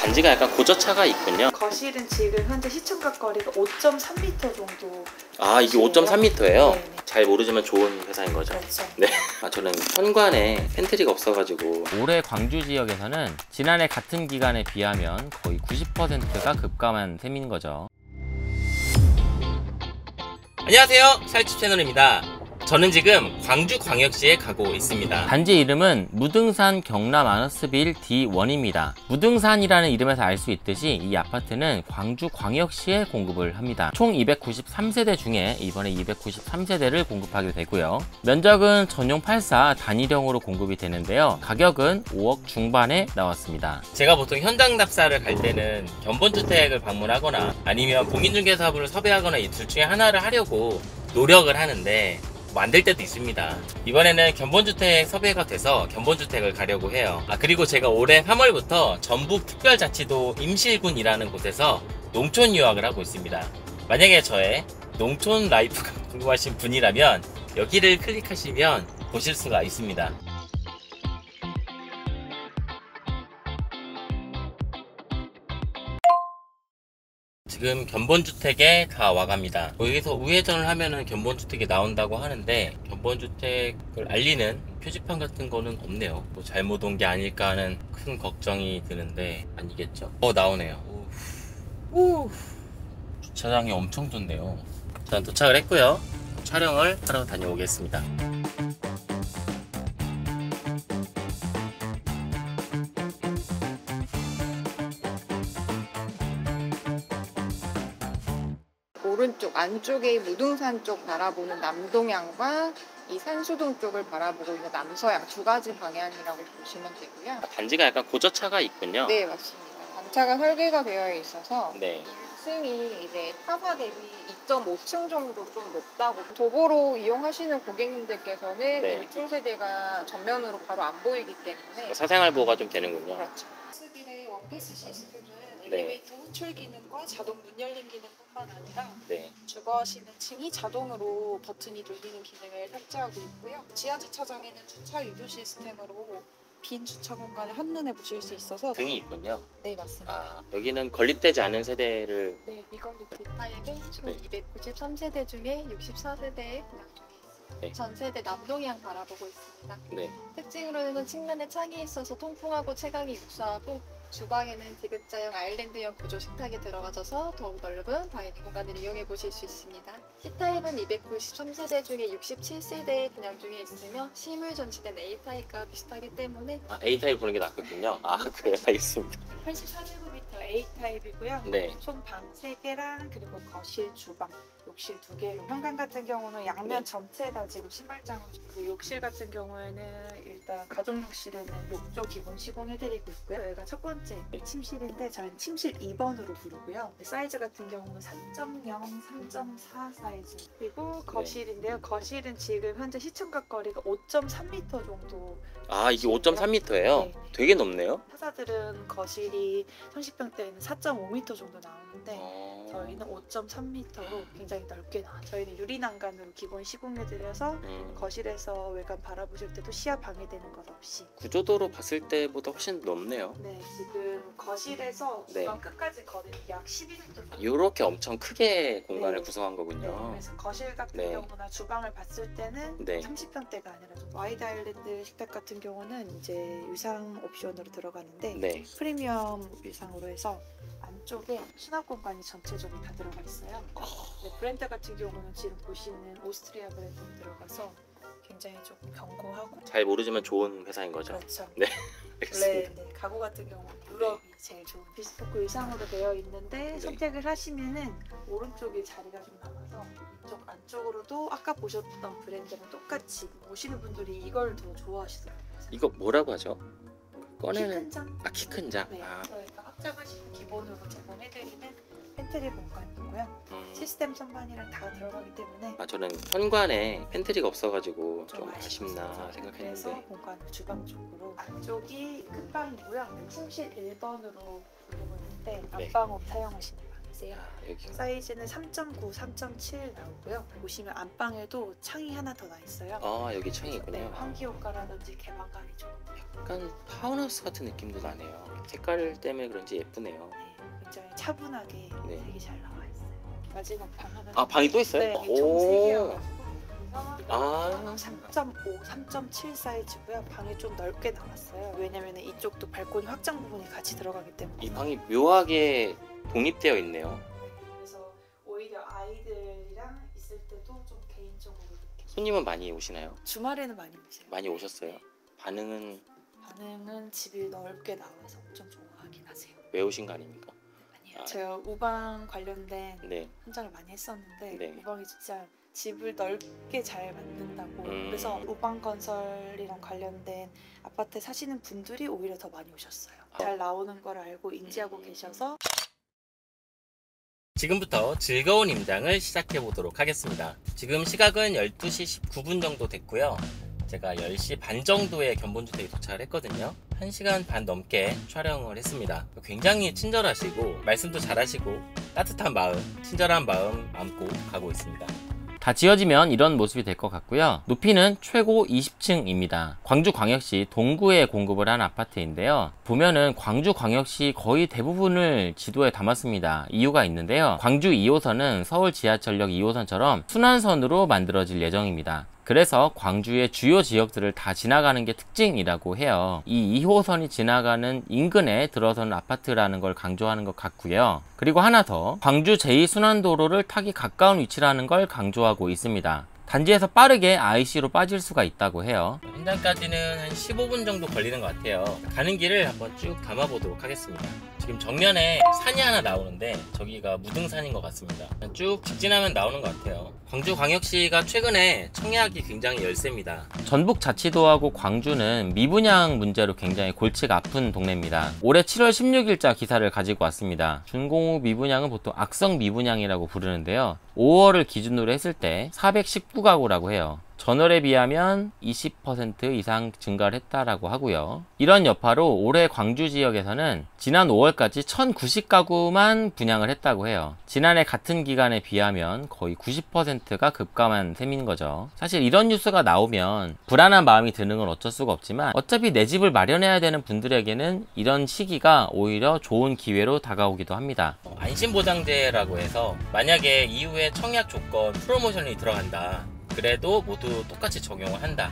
단지가 약간 고저차가 있군요. 거실은 지금 현재 시청각 거리가 5.3m 정도. 아, 이게 5.3m예요? 네네. 잘 모르지만 좋은 회사인 거죠? 그렇죠. 네. 아, 저는 현관에 팬트리가 없어가지고. 올해 광주 지역에서는 지난해 같은 기간에 비하면 거의 90%가 급감한 셈인 거죠. 안녕하세요, 살집 채널입니다. 저는 지금 광주광역시에 가고 있습니다. 단지 이름은 무등산 경남 아너스빌 D1입니다. 무등산이라는 이름에서 알 수 있듯이 이 아파트는 광주광역시에 공급을 합니다. 총 293세대 중에 이번에 293세대를 공급하게 되고요. 면적은 전용 84 단일형으로 공급이 되는데요. 가격은 5억 중반에 나왔습니다. 제가 보통 현장 답사를 갈 때는 견본주택을 방문하거나 아니면 공인중개사업을 섭외하거나 이 둘 중에 하나를 하려고 노력을 하는데 만들 때도 있습니다. 이번에는 견본주택 섭외가 돼서 견본주택을 가려고 해요. 그리고 제가 올해 3월부터 전북특별자치도 임실군이라는 곳에서 농촌 유학을 하고 있습니다. 만약에 저의 농촌 라이프가 궁금하신 분이라면 여기를 클릭하시면 보실 수가 있습니다. 지금 견본주택에 다 와갑니다. 여기서 우회전을 하면은 견본주택이 나온다고 하는데 견본주택을 알리는 표지판 같은 거는 없네요. 뭐 잘못 온 게 아닐까 하는 큰 걱정이 드는데 아니겠죠? 나오네요. 오. 주차장이 엄청 좋네요. 전 도착을 했고요. 촬영을 하러 다녀오겠습니다. 오른쪽 안쪽에 무등산 쪽 바라보는 남동향과 이 산수동 쪽을 바라보고 있는 남서향 두 가지 방향이라고 보시면 되고요. 단지가 약간 고저차가 있군요. 네, 맞습니다. 단차가 설계가 되어 있어서 네. 2층이 이제 타사 대비 2.5층 정도 좀 높다고 도보로 이용하시는 고객님들께서는 네. 1층 세대가 전면으로 바로 안 보이기 때문에 사생활 보호가 좀 되는군요. 그렇죠. 스빌의 원피스 시스템은 네. 엘리베이터 호출 기능과 자동 문 열림 기능뿐만 아니라 네. 주거하시는 층이 자동으로 버튼이 눌리는 기능을 탑재하고 있고요. 지하 주차장에는 주차 유도 시스템으로 빈 주차 공간을 한눈에 보실 수 있어서 등이 있군요. 네, 맞습니다. 여기는 건립되지 않은 세대를. 네, 미건립 타입의 총 네. 293세대 중에 64세대의 분양 중에 있습니다. 네. 전 세대 남동향 바라보고 있습니다. 네. 특징으로는 측면에 창이 있어서 통풍하고 채광이 육수하고 주방에는 디귿자형 아일랜드형 구조 식탁이 들어가져서 더욱 넓은 다이닝 공간을 이용해 보실 수 있습니다. C타입은 293세대 중에 67세대의 분양 중에 있으며 실물 전시된 A타입과 비슷하기 때문에 A타입 보는 게 낫거든요. 그래요? 알겠습니다. 84제곱미터 A타입이고요. 네. 총 방 3개랑 그리고 거실, 주방, 욕실 2개. 현관 같은 경우는 양면 네. 전체 다 지금 신발장으로. 그 욕실 같은 경우에는 일단 가족 욕실에는 욕조 기본 시공해드리고 있고요. 여기가 첫 번째 침실인데 저희는 침실 2번으로 부르고요. 사이즈 같은 경우는 3.0, 3.4 사이즈. 그리고 거실인데요. 거실은 지금 현재 시청각 거리가 5.3m 정도. 이게 5.3m예요? 네. 되게 높네요. 타사들은 거실이 30평대에는 4.5m 정도 나오는데 저희는 5.3m로 굉장히 넓게 나와요. 저희는 유리난간으로 기본 시공해드려서 거실에서 외관 바라보실 때도 시야 방해되는 것 없이. 구조도로 봤을 때보다 훨씬 높네요. 네, 지금 거실에서 네. 주방 끝까지 거리는 약 11m. 이렇게 엄청 크게 공간을 네. 구성한 네, 거군요. 그래서 거실 같은 네. 경우나 주방을 봤을 때는 네. 30평대가 아니라 좀 와이드 아일랜드 식탁 같은 경우는 이제 유상 옵션으로 들어가는데 네. 프리미엄 유상으로 해서 안쪽에 수납 공간이 전체적으로 다 들어가 있어요. 네, 브랜드 같은 경우는 지금 보시는 오스트리아 브랜드로 들어가서 굉장히 조금 견고하고. 잘 모르지만 좋은 회사인 거죠. 그렇죠. 네. 원래 알겠습니다. 네, 가구 같은 경우는 유럽이 제일 좋은 비스포크 의상으로 되어 있는데 네. 선택을 하시면은 오른쪽에 자리가 좀 남아서 이쪽 안쪽으로도 아까 보셨던 브랜드랑 똑같이 오시는 분들이 이걸 더 좋아하시더라고요. 이거 뭐라고 하죠? 꺼내는. 키큰 장? 키 큰 장. 네, 저희가 확장하시는 기본으로 제공해드리는 팬트리 공간이고요. 음. 시스템 선반이랑 다 들어가기 때문에 저는 현관에 팬트리가 없어가지고 좀 아쉽습니다. 아쉽나 그래서 생각했는데. 공간을 주방 쪽으로 안쪽이 큰 방이고요. 침실 1번으로 부르고 있는데 네. 안방으로 사용하시는 방. 보세요. 여기 사이즈는 3.9, 3.7 나오고요. 보시면 안방에도 창이 하나 더 나 있어요. 여기 창이 있군요. 네, 환기 효과라든지 개방감이 좀. 약간 타운하우스 같은 느낌도 나네요. 색깔 때문에 그런지 예쁘네요. 네, 굉장히 차분하게 네. 되게 잘 나와 있어요. 마지막 방 하나. 방이 또 있어요? 네, 이게 총 3개여가지고. 아. 3.5, 3.7 사이즈고요. 방이 좀 넓게 나왔어요. 왜냐면 이쪽도 발코니 확장 부분이 같이 들어가기 때문에. 이 방이 묘하게 독립되어 있네요. 그래서 오히려 아이들이랑 있을 때도 좀 개인적으로 이렇게. 손님은 많이 오시나요? 주말에는 많이 오세요. 많이 오셨어요? 반응은 반응은 집이 넓게 나와서 엄청 좋아하긴 하세요. 왜 오신 거 아닙니까? 아니요. 아. 제가 우방 관련된 네. 현장을 많이 했었는데 네. 우방이 진짜 집을 넓게 잘 만든다고. 음. 그래서 우방 건설이랑 관련된 아파트에 사시는 분들이 오히려 더 많이 오셨어요. 잘 나오는 걸 알고 인지하고 계셔서. 지금부터 즐거운 임장을 시작해 보도록 하겠습니다. 지금 시각은 12시 19분 정도 됐고요. 제가 10시 반 정도에 견본주택에 도착을 했거든요. 1시간 반 넘게 촬영을 했습니다. 굉장히 친절하시고 말씀도 잘하시고 따뜻한 마음, 친절한 마음 안고 가고 있습니다. 다 지어지면 이런 모습이 될 것 같고요. 높이는 최고 20층입니다. 광주광역시 동구에 공급을 한 아파트인데요. 보면은 광주광역시 거의 대부분을 지도에 담았습니다. 이유가 있는데요. 광주 2호선은 서울 지하철역 2호선처럼 순환선으로 만들어질 예정입니다. 그래서 광주의 주요 지역들을 다 지나가는 게 특징이라고 해요. 이 2호선이 지나가는 인근에 들어서는 아파트라는 걸 강조하는 것 같고요. 그리고 하나 더, 광주 제2순환도로를 타기 가까운 위치라는 걸 강조하고 있습니다. 단지에서 빠르게 IC로 빠질 수가 있다고 해요. 현장까지는 한 15분 정도 걸리는 것 같아요. 가는 길을 한번 쭉 담아보도록 하겠습니다. 지금 정면에 산이 하나 나오는데 저기가 무등산인 것 같습니다. 쭉 직진하면 나오는 것 같아요. 광주광역시가 최근에 청약이 굉장히 열세입니다. 전북자치도하고 광주는 미분양 문제로 굉장히 골치가 아픈 동네입니다. 올해 7월 16일자 기사를 가지고 왔습니다. 준공후 미분양은 보통 악성 미분양이라고 부르는데요. 5월을 기준으로 했을 때 419가구라고 해요. 전월에 비하면 20% 이상 증가를 했다라고 하고요. 이런 여파로 올해 광주 지역에서는 지난 5월까지 1090가구만 분양을 했다고 해요. 지난해 같은 기간에 비하면 거의 90%가 급감한 셈인 거죠. 사실 이런 뉴스가 나오면 불안한 마음이 드는 건 어쩔 수가 없지만 어차피 내 집을 마련해야 되는 분들에게는 이런 시기가 오히려 좋은 기회로 다가오기도 합니다. 안심보장제라고 해서 만약에 이후에 청약 조건 프로모션이 들어간다. 그래도 모두 똑같이 적용을 한다.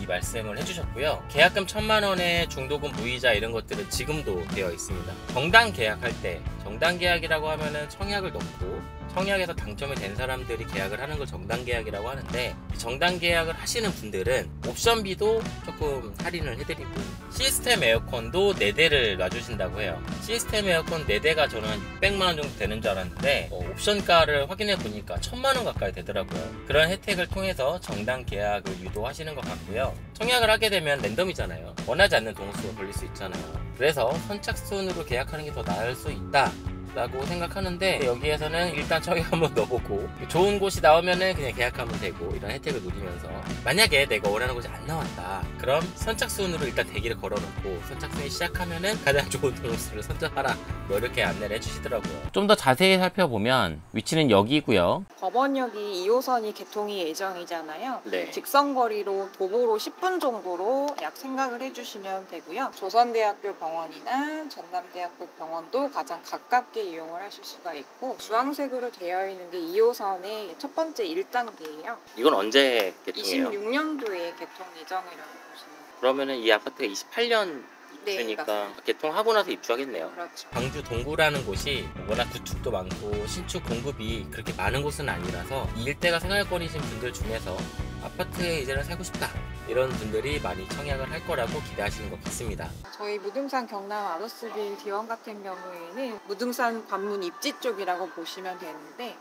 이 말씀을 해주셨고요. 계약금 1000만원에 중도금 무이자 이런 것들은 지금도 되어 있습니다. 정당 계약할 때, 정당 계약이라고 하면은 청약을 넣고 청약에서 당첨이 된 사람들이 계약을 하는 걸 정당 계약이라고 하는데, 정당 계약을 하시는 분들은 옵션비도 조금 할인을 해드리고 시스템 에어컨도 4대를 놔주신다고 해요. 시스템 에어컨 4대가 저는 한 600만원 정도 되는 줄 알았는데 옵션가를 확인해 보니까 1000만원 가까이 되더라고요. 그런 혜택을 통해서 정당 계약을 유도하시는 것 같고요. 청약을 하게 되면 랜덤이잖아요. 원하지 않는 동수가 걸릴 수 있잖아요. 그래서 선착순으로 계약하는 게 더 나을 수 있다 라고 생각하는데, 여기에서는 일단 청약 한번 넣어보고 좋은 곳이 나오면은 그냥 계약하면 되고 이런 혜택을 누리면서, 만약에 내가 원하는 곳이 안 나왔다 그럼 선착순으로 일단 대기를 걸어놓고 선착순이 시작하면은 가장 좋은 동수를 선정하라, 뭐 이렇게 안내를 해주시더라고요. 좀 더 자세히 살펴보면 위치는 여기고요. 법원역이 2호선이 개통이 예정이잖아요. 네. 직선거리로 도보로 10분 정도로 약 생각을 해주시면 되고요. 조선대학교 병원이나 전남대학교 병원도 가장 가깝게 이용을 하실 수가 있고, 주황색으로 되어 있는 게 2호선의 첫 번째 1단계예요. 이건 언제 개통이에요? 26년도에 개통 예정이라고 보시면 그러면은 이 아파트가 28년 네, 입주니까 맞습니다. 개통하고 나서 입주하겠네요. 그렇죠. 광주 동구라는 곳이 워낙 구축도 많고 신축 공급이 그렇게 많은 곳은 아니라서 이 일대가 생활권이신 분들 중에서 아파트에 이제는 살고 싶다 이런 분들이 많이 청약을 할 거라고 기대하시는 것 같습니다. 저희 무등산 경남 아더스빌 D1 같은 경우에는 무등산 관문 입지 쪽이라고 보시면 되는데,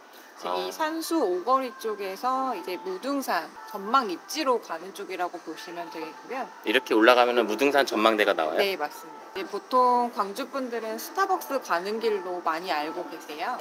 이 산수 오거리 쪽에서 이제 무등산 전망 입지로 가는 쪽이라고 보시면 되겠고요. 이렇게 올라가면 무등산 전망대가 나와요? 네, 맞습니다. 보통 광주 분들은 스타벅스 가는 길로 많이 알고 계세요.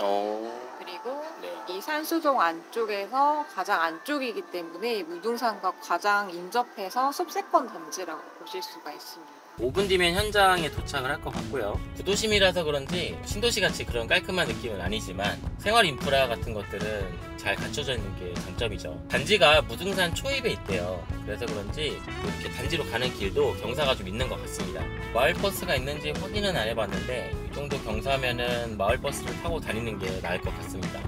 그리고 네. 이 산수동 안쪽에서 가장 안쪽이기 때문에 무등산과 가장 인접해서 숲세권 단지라고 보실 수가 있습니다. 5분 뒤면 현장에 도착을 할 것 같고요. 구도심이라서 그런지 신도시같이 그런 깔끔한 느낌은 아니지만 생활 인프라 같은 것들은 잘 갖춰져 있는 게 장점이죠. 단지가 무등산 초입에 있대요. 그래서 그런지 이렇게 단지로 가는 길도 경사가 좀 있는 것 같습니다. 마을버스가 있는지 확인은 안 해봤는데 이 정도 경사면은 마을버스를 타고 다니는 게 나을 것 같습니다.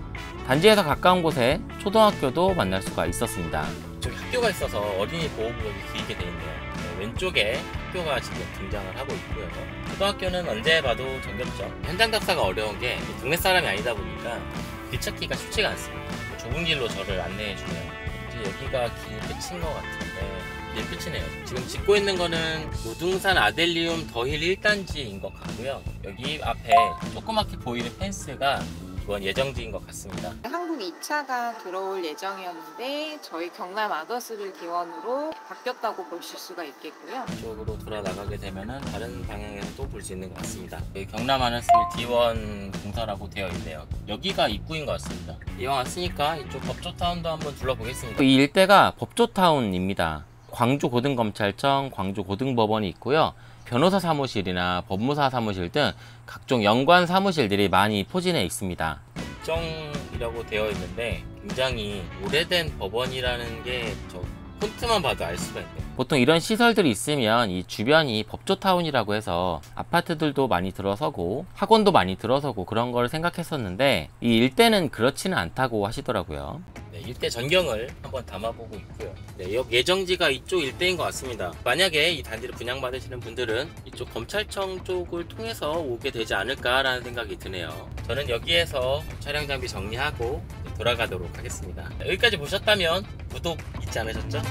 단지에서 가까운 곳에 초등학교도 만날 수가 있었습니다. 저기 학교가 있어서 어린이 보호구역이 길게 돼 있네요. 왼쪽에 학교가 지금 등장을 하고 있고요. 초등학교는 언제 봐도 정겹죠. 현장 답사가 어려운 게 동네 사람이 아니다 보니까 길 찾기가 쉽지가 않습니다. 좁은 길로 저를 안내해주네요. 이제 여기가 길 끝인 것 같은데 길 끝이네요. 지금 짓고 있는 거는 무등산 아델리움 더힐 1단지인 것 같고요. 여기 앞에 조그맣게 보이는 펜스가 이번 예정지인 것 같습니다. 한국 2차가 들어올 예정이었는데 저희 경남 아더스빌 D1으로 바뀌었다고 보실 수가 있겠고요. 이쪽으로 돌아 나가게 되면은 다른 방향에서 또 볼 수 있는 것 같습니다. 여기 경남 아너스빌 D1 공사라고 되어 있네요. 여기가 입구인 것 같습니다. 이왕 왔으니까 이쪽 법조타운도 한번 둘러보겠습니다. 이 일대가 법조타운입니다. 광주고등검찰청, 광주고등법원이 있고요. 변호사 사무실이나 법무사 사무실 등 각종 연관 사무실들이 많이 포진해 있습니다. 법정이라고 되어 있는데 굉장히 오래된 법원이라는 게 저 폰트만 봐도 알 수가 있네요. 보통 이런 시설들이 있으면 이 주변이 법조타운이라고 해서 아파트들도 많이 들어서고 학원도 많이 들어서고 그런 걸 생각했었는데 이 일대는 그렇지는 않다고 하시더라고요. 네, 일대 전경을 한번 담아보고 있고요. 네, 예정지가 이쪽 일대인 것 같습니다. 만약에 이 단지를 분양받으시는 분들은 이쪽 검찰청 쪽을 통해서 오게 되지 않을까라는 생각이 드네요. 저는 여기에서 촬영 장비 정리하고 돌아가도록 하겠습니다. 여기까지 보셨다면 구독 잊지 않으셨죠?